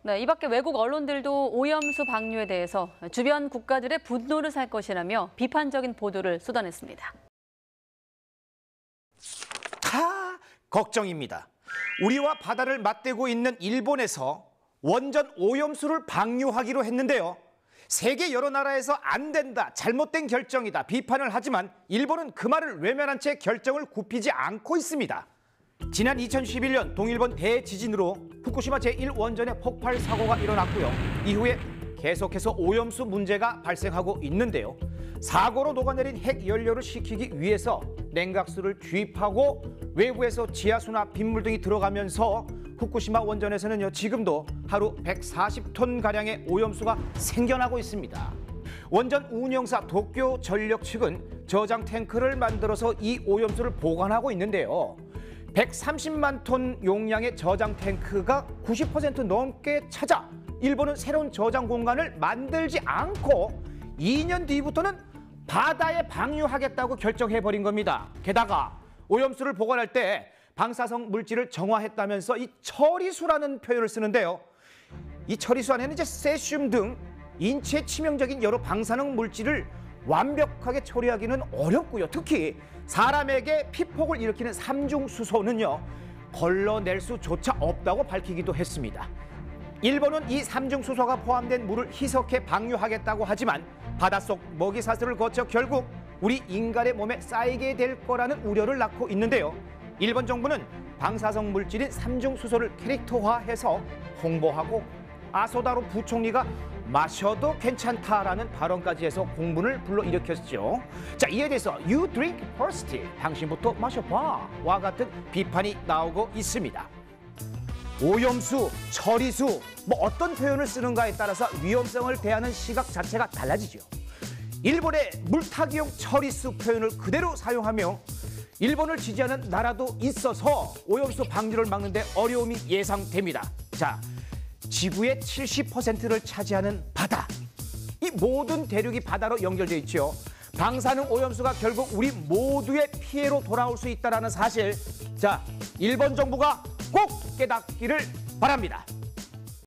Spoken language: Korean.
네, 이 밖에 외국 언론들도 오염수 방류에 대해서 주변 국가들의 분노를 살 것이라며 비판적인 보도를 쏟아냈습니다. 걱정입니다. 우리와 바다를 맞대고 있는 일본에서 원전 오염수를 방류하기로 했는데요. 세계 여러 나라에서 안 된다, 잘못된 결정이다 비판을 하지만 일본은 그 말을 외면한 채 결정을 굽히지 않고 있습니다. 지난 2011년 동일본 대지진으로 후쿠시마 제1원전의 폭발 사고가 일어났고요. 이후에 계속해서 오염수 문제가 발생하고 있는데요. 사고로 녹아내린 핵연료를 식히기 위해서 냉각수를 주입하고 외부에서 지하수나 빗물 등이 들어가면서 후쿠시마 원전에서는요, 지금도 하루 140톤가량의 오염수가 생겨나고 있습니다. 원전 운영사 도쿄전력 측은 저장 탱크를 만들어서 이 오염수를 보관하고 있는데요. 130만 톤 용량의 저장 탱크가 90% 넘게 차자 일본은 새로운 저장 공간을 만들지 않고 2년 뒤부터는 바다에 방류하겠다고 결정해버린 겁니다. 게다가 오염수를 보관할 때 방사성 물질을 정화했다면서 이 처리수라는 표현을 쓰는데요. 이 처리수 안에는 이제 세슘 등 인체에 치명적인 여러 방사능 물질을 완벽하게 처리하기는 어렵고요. 특히 사람에게 피폭을 일으키는 삼중수소는요, 걸러낼 수조차 없다고 밝히기도 했습니다. 일본은 이 삼중수소가 포함된 물을 희석해 방류하겠다고 하지만 바닷속 먹이사슬을 거쳐 결국 우리 인간의 몸에 쌓이게 될 거라는 우려를 낳고 있는데요. 일본 정부는 방사성 물질인 삼중수소를 캐릭터화해서 홍보하고 아소다로 부총리가 마셔도 괜찮다라는 발언까지 해서 공분을 불러일으켰죠. 자, 이에 대해서 You drink first, 당신부터 마셔봐 와 같은 비판이 나오고 있습니다. 오염수, 처리수, 어떤 표현을 쓰는가에 따라서 위험성을 대하는 시각 자체가 달라지죠. 일본의 물타기용 처리수 표현을 그대로 사용하며 일본을 지지하는 나라도 있어서 오염수 방류를 막는 데 어려움이 예상됩니다. 자, 지구의 70%를 차지하는 바다. 이 모든 대륙이 바다로 연결돼 있죠. 방사능 오염수가 결국 우리 모두의 피해로 돌아올 수 있다는 사실. 자, 일본 정부가 꼭 깨닫기를 바랍니다.